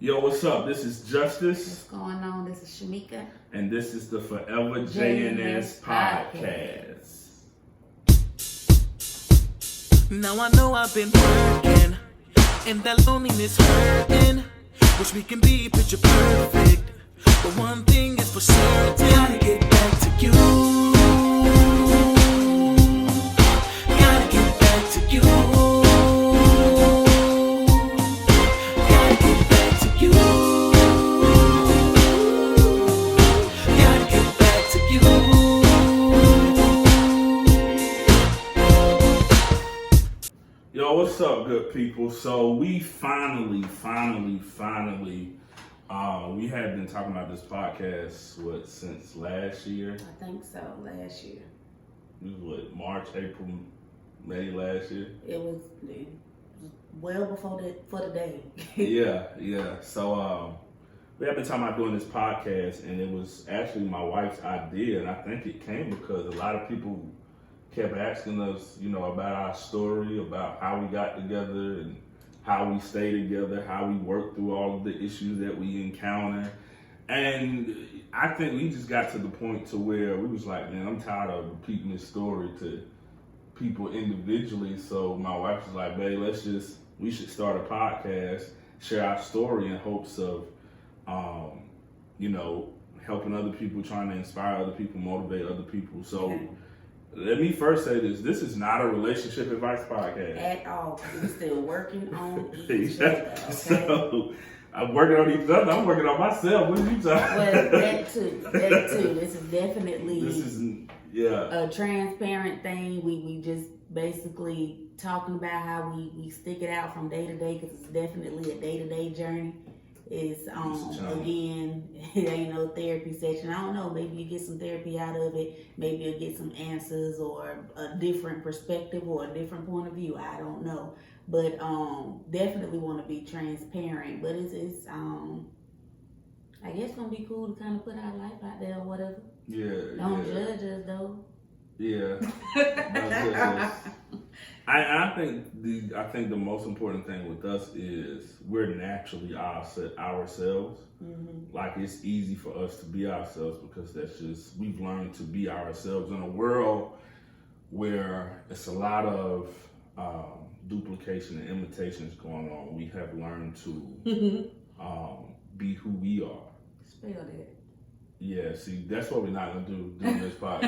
Yo, what's up? This is Justice. What's going on? This is Shamika. And this is the Forever JNS Podcast. Now I know I've been working, and that loneliness hurting. Wish we can be picture perfect, but one thing is for certain. Gotta get back to you. Gotta get back to you. Gotta get back to you. Gotta get back to you. Yo, what's up, good people? So we finally, we had been talking about this podcast, since last year? I think so, last year. It was March, April, May last year? It was well before the day. Yeah. So we have been talking about doing this podcast, and it was actually my wife's idea, and I think it came because a lot of people kept asking us, about our story, about how we got together and how we stay together, how we work through all of the issues that we encounter. And I think we just got to the point to where we was like, man, I'm tired of repeating this story to people individually. So my wife was like, babe, we should start a podcast, share our story in hopes of, helping other people, trying to inspire other people, motivate other people. So let me first say this is not a relationship advice podcast. At all. We're still working on each other, okay? So, I'm working on each other. I'm working on myself. What are you talking about? Well, that too. This is definitely a transparent thing. We just basically talking about how we stick it out from day to day, because it's definitely a day-to-day journey. It's again, it ain't no therapy session. I don't know, maybe you get some therapy out of it, maybe you'll get some answers or a different perspective or a different point of view. I don't know. But definitely want to be transparent. But it's I guess gonna be cool to kind of put our life out there or whatever. Don't judge us though. Yeah. Don't judge us. I think the most important thing with us is we're naturally ourselves. Mm-hmm. Like, it's easy for us to be ourselves because we've learned to be ourselves in a world where it's a lot of duplication and imitations going on. We have learned to be who we are. Spell that. Yeah, see, that's what we're not going to do during this podcast.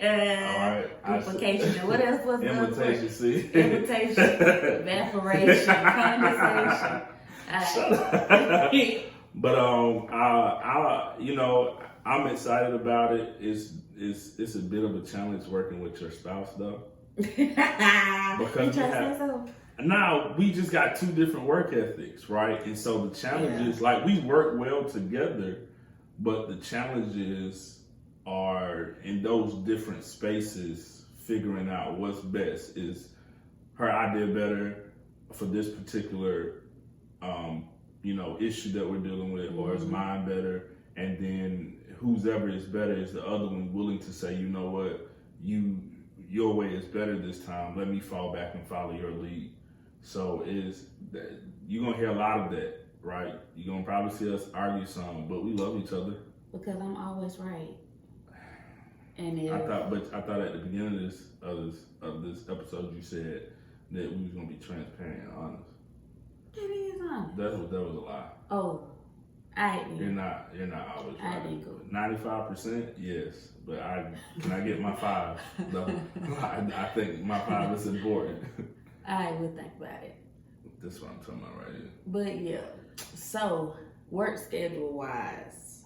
All right. Duplication. And what else was imitation, see? Imitation, evaporation, condensation. But I'm excited about it. It's a bit of a challenge working with your spouse though. Because now we just got two different work ethics, right? And so the challenge is, like, we work well together, but the challenges are in those different spaces, figuring out what's best. Is her idea better for this particular, issue that we're dealing with, or is mine better? And then whoever is better, is the other one willing to say, you know what, your way is better this time. Let me fall back and follow your lead. So you're gonna hear a lot of that. Right, you're gonna probably see us argue some, but we love each other. Because I'm always right. And I thought at the beginning of this episode you said that we was gonna be transparent and honest. It is honest. That was a lie. Oh, You're not always right. I didn't go. 95%, yes, but can I get my 5? No, I think my 5 is important. I will think about it. That's what I'm talking about right here. But yeah. So, work schedule wise,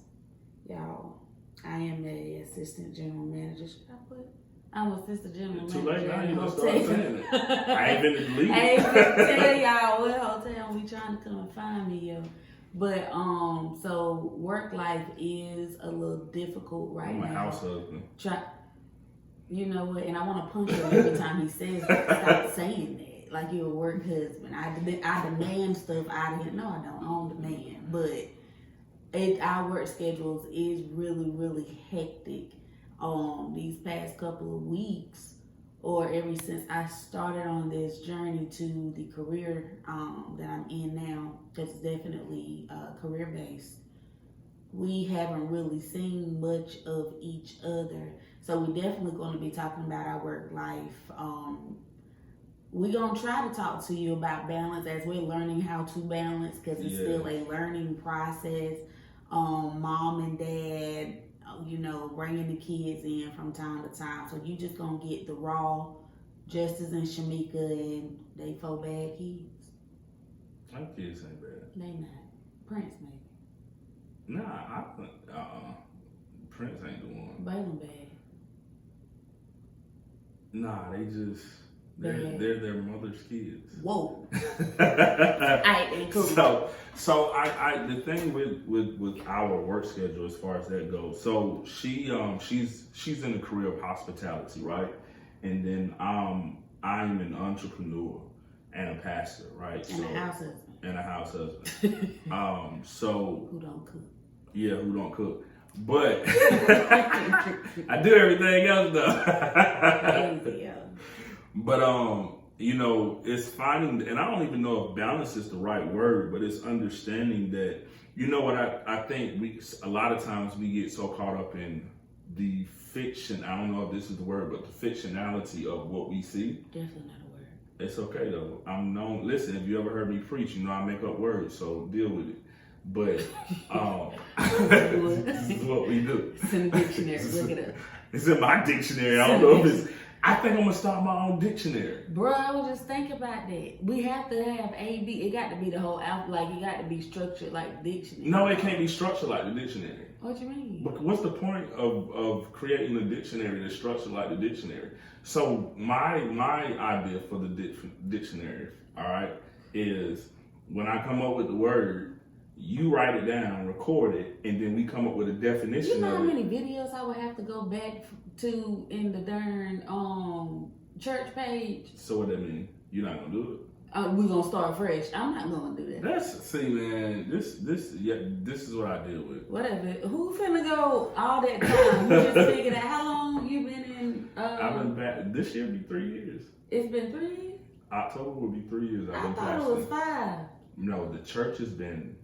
y'all, I am the assistant general manager. Should I put? I'm assistant general manager. Too late now, you must start saying it. I ain't been to leave. I ain't gonna tell y'all what hotel we trying to come and find me, yo. But so work life is a little difficult right now. I'm a house husband. You know what? And I want to punch him every time he says that. Stop saying that. Like you're a work husband. I demand stuff out of him. No, I don't demand. But our work schedules is really, really hectic. These past couple of weeks, or ever since I started on this journey to the career that I'm in now, that's definitely career based, we haven't really seen much of each other. So we're definitely going to be talking about our work life. We're going to try to talk to you about balance as we're learning how to balance, because it's still a learning process. Mom and dad, bringing the kids in from time to time. So you just going to get the raw Justice and Shamika and they 4 bad kids. My kids ain't bad. They not. Prince maybe. Nah, I think Prince ain't the one. Balen bad. Nah, they're their mother's kids. Whoa. Alright, cool. So I the thing with our work schedule as far as that goes. So she's in the career of hospitality, right? And then I'm an entrepreneur and a pastor, right? And a house husband. And a house husband. So who don't cook? Yeah, who don't cook. But I do everything else though. Yeah. But it's finding, and I don't even know if balance is the right word, but it's understanding that, what I think a lot of times we get so caught up in the fiction. I don't know if this is the word, but the fictionality of what we see. Definitely not a word. It's okay though. I'm known. Listen, if you ever heard me preach, I make up words, so deal with it. But this is what we do. It's in the dictionary. Look it up. It's in my dictionary. I don't know if it's. I think I'm gonna start my own dictionary. Bro, I was just thinking about that. We have to have A, B. It got to be the whole alphabet. Like, it got to be structured like dictionary. No, it can't be structured like the dictionary. What you mean? But what's the point of creating a dictionary that's structured like the dictionary? So my idea for the dictionary, all right, is when I come up with the word, you write it down, record it, and then we come up with a definition. You know how many videos I would have to go back to in the darn church page? So what that mean? You're not gonna do it? We're gonna start fresh. I'm not gonna do that. Man, this is what I deal with. Whatever. Who finna go all that time? You just figured out how long you been in I've been back. This year will be 3 years. It's been 3 years? October will be 3 years. I thought it was 5. No, the church has been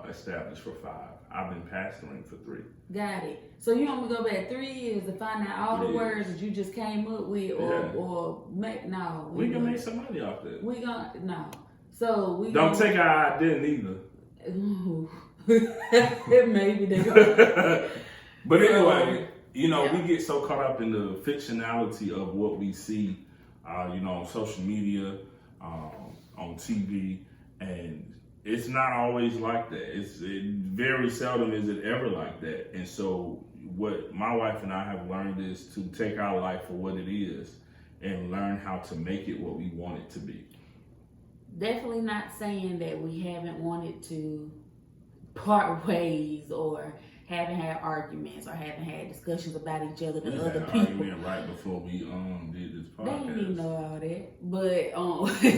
established for 5. I've been pastoring for 3. Got it. So you want me to go back 3 years to find out all the words that you just came up with, or make no? We can make some money off that. We gonna no. So we don't take our identity either. Maybe they. But anyway, we get so caught up in the fictionality of what we see, on social media, on TV, and it's not always like that. Very seldom is it ever like that. And so what my wife and I have learned is to take our life for what it is and learn how to make it what we want it to be. Definitely not saying that we haven't wanted to part ways or haven't had arguments or haven't had discussions about each other to other people. Argument right before we did this podcast. They didn't even know all that,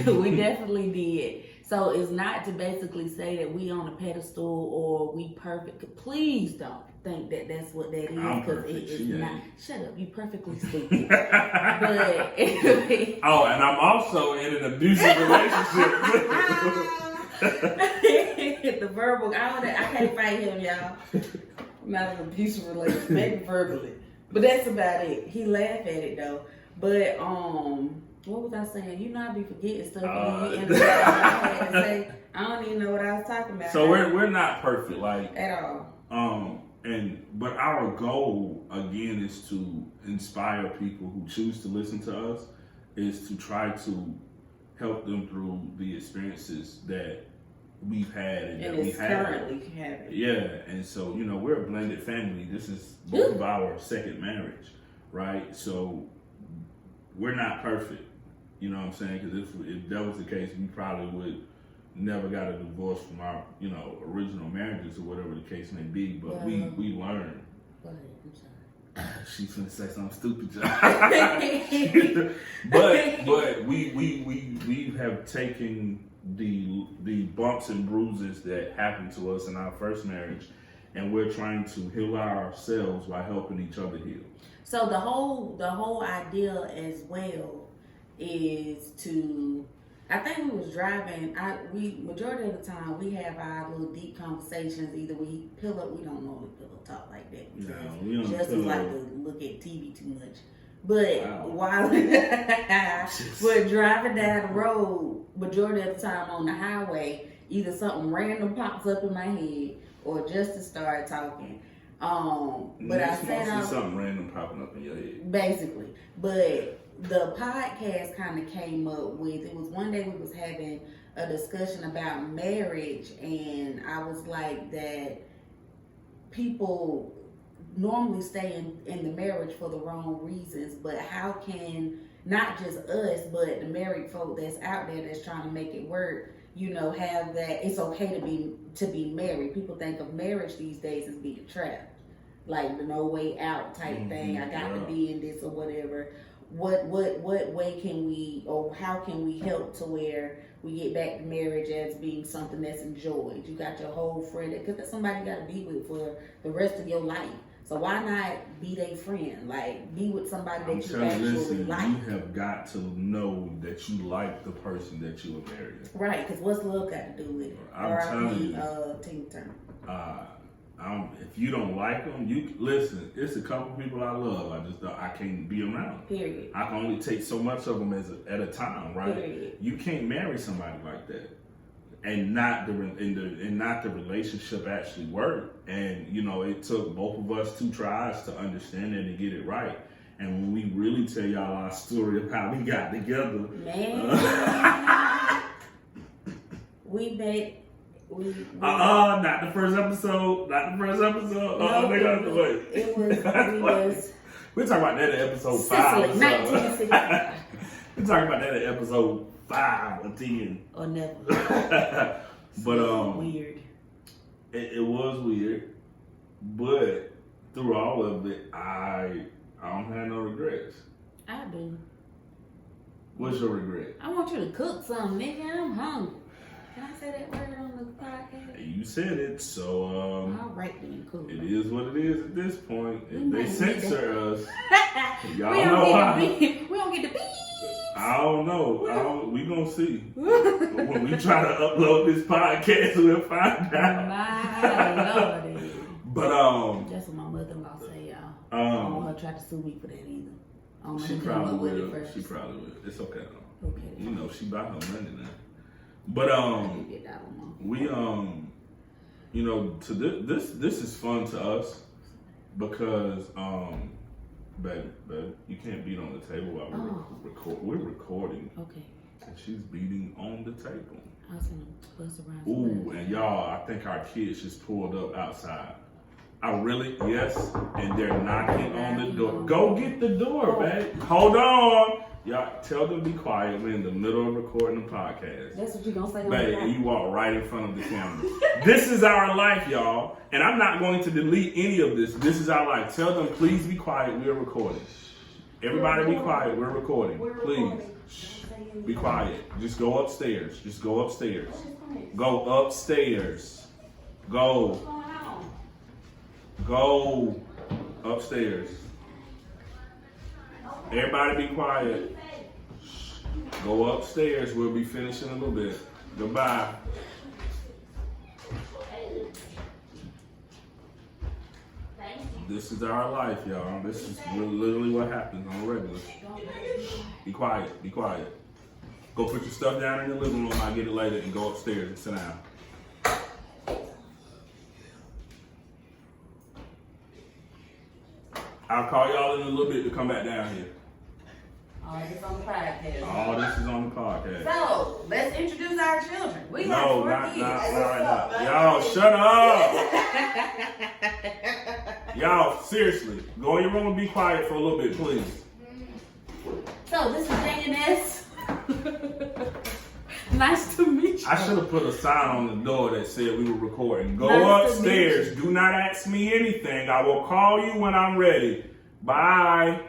but we definitely did. So it's not to basically say that we on a pedestal or we perfect. Please don't think that that's what that is, because it is not. Shut up, you perfectly stupid. But anyway. Oh, and I'm also in an abusive relationship. The verbal, I can't fight him, y'all. I'm not in an abusive relationship, maybe verbally, but that's about it. He laughed at it though. But what was I saying? I be forgetting stuff. I don't even know what I was talking about. So we're not perfect, like at all. But our goal again is to inspire people who choose to listen to us, is to try to help them through the experiences that we've had and that we have. Currently having. Yeah, and so we're a blended family. This is both of our second marriage, right? So we're not perfect. You know what I'm saying? Because if that was the case, we probably would never got a divorce from our, original marriages or whatever the case may be. But we learned. Go ahead, I'm sorry. She's gonna say something stupid. but we have taken the bumps and bruises that happened to us in our first marriage, and we're trying to heal ourselves by helping each other heal. So the whole idea as well is to, I think we was driving, we majority of the time we have our little deep conversations. Either we pillow, we don't normally pillow talk like that. No, we don't Just pillow. like to look at TV too much. But Wow. while we're driving down the road, majority of the time on the highway, either something random pops up in my head or just to start talking. But I said something random popping up in your head. Basically. But the podcast kind of came up with, it was one day we was having a discussion about marriage, and I was like that people normally stay in the marriage for the wrong reasons, but how can not just us, but the married folk that's out there that's trying to make it work, you know, have that it's okay to be married. People think of marriage these days as being trapped, like the no way out type thing. I got to be in this or whatever. What way can we, or how can we help to where we get back to marriage as being something that's enjoyed? You got your whole friend, because that's somebody you got to be with for the rest of your life. So why not be their friend? Like, be with somebody that you actually like. You have got to know that you like the person that you are marrying. Right, because what's love got to do with it? I'm telling you. Tina Turner. If you don't like them, you listen. It's a couple people I love. I can't be around. Period. I can only take so much of them at a time, right? Period. You can't marry somebody like that, and not the relationship actually work. And you know, it took both of us 2 tries to understand it and get it right. And when we really tell y'all our story of how we got together, man, we met. Not the first episode. No, Wait. We're talking about that in episode 5. Sicily, 1965. We're talking about that in episode 5 or 10. Or never. But weird. It was weird, but through all of it, I don't have no regrets. I do. What's your regret? I want you to cook something, nigga. I'm hungry. Can I say that word on the podcast? You said it, so All right, then, cool. it is what it is at this point. If We they might censor us, y'all we know why. We don't get the beep. I don't know. We gonna see. When we try to upload this podcast, we'll find out. My Lord. But That's what my mother-in-law say, y'all. I don't want her to try to sue me for that either. I don't she want her to come probably up with it will. first. She probably will. It's okay though. Okay. You know, she buy her money now. But I did get that one. we you know, to this is fun to us because baby, you can't beat on the table while we're recording. Okay. And she's beating on the table. I was gonna bust around. Ooh, and y'all, I think our kids just pulled up outside. Yes, and they're knocking on the door. Go get the door, babe. Hold on. Y'all, tell them to be quiet. We're in the middle of recording the podcast. That's what you gonna say on Babe, the and you walk right in front of the camera. This is our life, y'all. And I'm not going to delete any of this. This is our life. Tell them, please be quiet. We're recording. Everybody be quiet. We're recording. Please. Shh. Be quiet. Just go upstairs. Just go upstairs. Go upstairs. Go upstairs. Everybody be quiet. Shh. Go upstairs. We'll be finishing in a little bit. Goodbye. This is our life, y'all. This is literally what happens on a regular. Be quiet. Be quiet. Go put your stuff down in the living room. I'll get it later and go upstairs and sit down. I'll call y'all in a little bit to come back down here. All this on the podcast. All this is on the podcast. So let's introduce our children. We got No, 4 not kids. right now. Y'all, shut up. Y'all, seriously, go in your room and be quiet for a little bit, please. So this is JNS. Nice to meet you. I should have put a sign on the door that said we were recording. Go Nice to meet upstairs. Do not ask me anything. I will call you when I'm ready. Bye.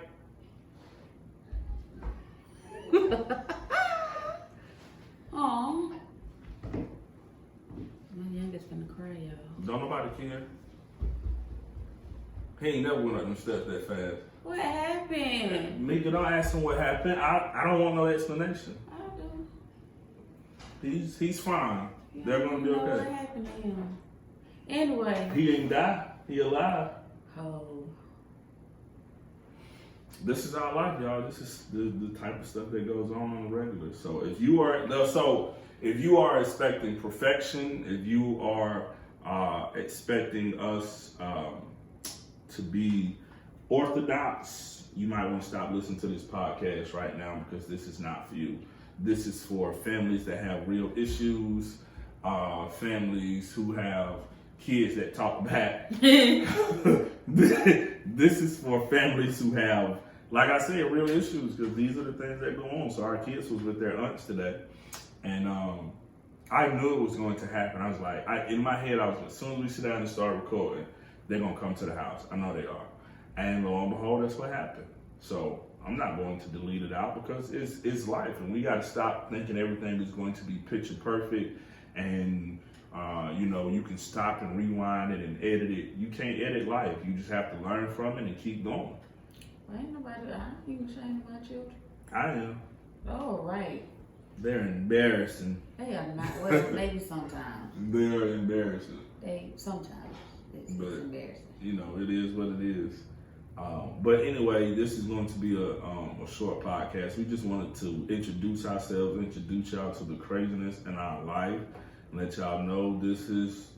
Aw. My youngest gonna cry, y'all. Don't nobody care. He ain't never went up them steps that fast. What happened? Mika, don't ask him what happened. I don't want no explanation. I do. He's fine. They're gonna be know okay. What happened to him? Anyway. He ain't die. He alive. Oh. This is our life, y'all. This is the type of stuff that goes on the regular. So if you are expecting perfection, if you are expecting us to be orthodox, you might want to stop listening to this podcast right now because this is not for you. This is for families that have real issues, families who have kids that talk back. This is for families who have, like I said, real issues, because these are the things that go on. So our kids was with their aunts today, and I knew it was going to happen. I was like, in my head, I was, as soon as we sit down and start recording, they're going to come to the house. I know they are. And lo and behold, that's what happened. So I'm not going to delete it out because it's life, and we got to stop thinking everything is going to be picture perfect, and you can stop and rewind it and edit it. You can't edit life. You just have to learn from it and keep going. Well, ain't nobody, I ain't even ashamed of my children. I am. Oh, right. They're embarrassing. They are not, well, maybe sometimes. They're embarrassing. Sometimes. It's embarrassing. It is what it is. But anyway, this is going to be a short podcast. We just wanted to introduce ourselves, introduce y'all to the craziness in our life, and let y'all know this is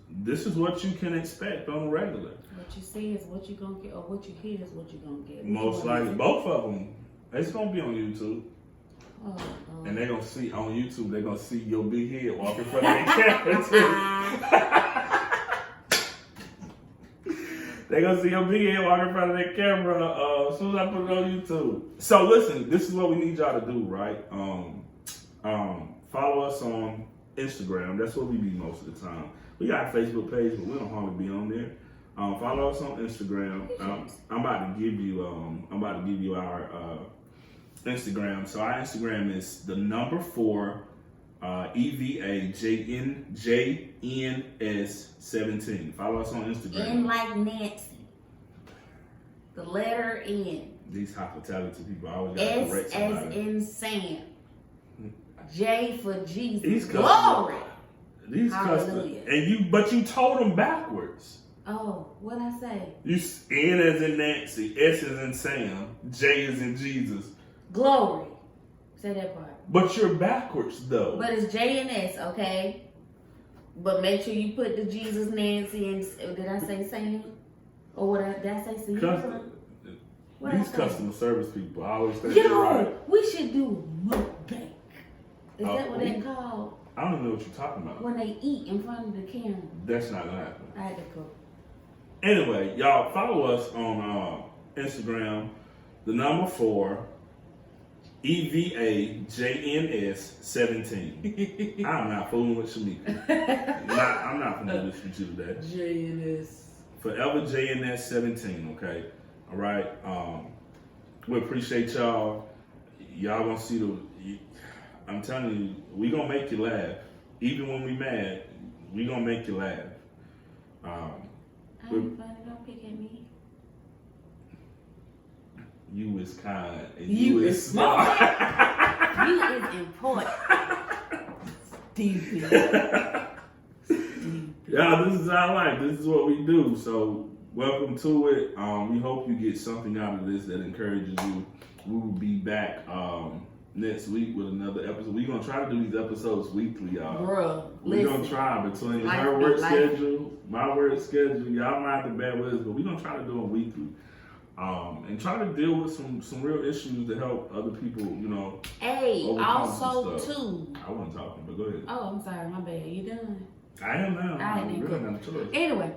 what you can expect on the regular. What you see is what you're going to get, or what you hear is what you're going to get. Most likely, both of them. It's going to be on YouTube. Oh. And they're going to see on YouTube, they're going to see your big head walk in front of their camera too. They're going to see your big head walk in front of their camera as soon as I put it on YouTube. So listen, this is what we need y'all to do, right? Follow us on Instagram. That's where we be most of the time. We got a Facebook page, but we don't hardly be on there. Follow us on Instagram. I'm about to give you our Instagram. So our Instagram is the number 4 EVAJNS17. Follow us on Instagram. N like Nancy. The letter N. These hospitality people always got to correct S somebody. as in Sam. J for Jesus. These Glory. These Hallelujah. customers. But you told them backwards. Oh, what'd I say? You N as in Nancy, S as in Sam, J as in Jesus. Glory. Say that part. But you're backwards though. But it's J and S, okay? But make sure you put the Jesus, Nancy, and did I say Sam? Or what did I say Sierra? These customer service people, I always think they're right. Yo, we should do mukbang. Is that what they called? I don't know what you're talking about. When they eat in front of the camera. That's not gonna happen. I had to go. Anyway, y'all follow us on Instagram, the number 4 EVAJNS17. I'm not fooling with Shamika. I'm not gonna do this with you today. JNS. Forever JNS17, okay? All right. We appreciate y'all. Y'all gonna see I'm telling you, we gonna make you laugh. Even when we mad, we gonna make you laugh. I'm funny, don't pick at me. You is kind and You you is smart. You is important. Stupid. Yeah, this is our life. This is what we do. So welcome to it. We hope you get something out of this that encourages you. We will be back next week with another episode. We're gonna try to do these episodes weekly, y'all. Bruh, We're gonna try between her work schedule, my work schedule. Y'all might have to bear with us, but we're gonna try to do them weekly. And try to deal with some real issues to help other people, Hey, overcome also some stuff. too. I wasn't talking, but go ahead. Oh, I'm sorry, my bad. You done? I am now. I I'm didn't really go. not a choice. Anyway,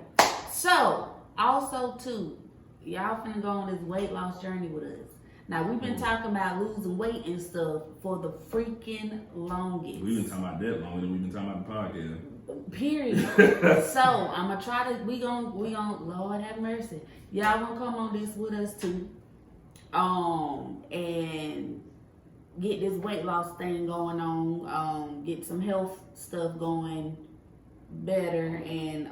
so also too, y'all finna go on this weight loss journey with us. Now we've been talking about losing weight and stuff for the freaking longest. We've been talking about that longer than we've been talking about the podcast. Period. So I'm gonna try to. We gonna. Lord have mercy. Y'all gonna come on this with us too, and get this weight loss thing going on. Get some health stuff going better, and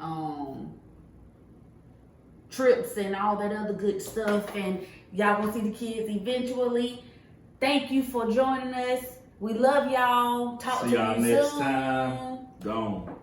trips and all that other good stuff. And y'all gonna see the kids eventually. Thank you for joining us. We love y'all. Talk See to y'all you next soon. time. Gone.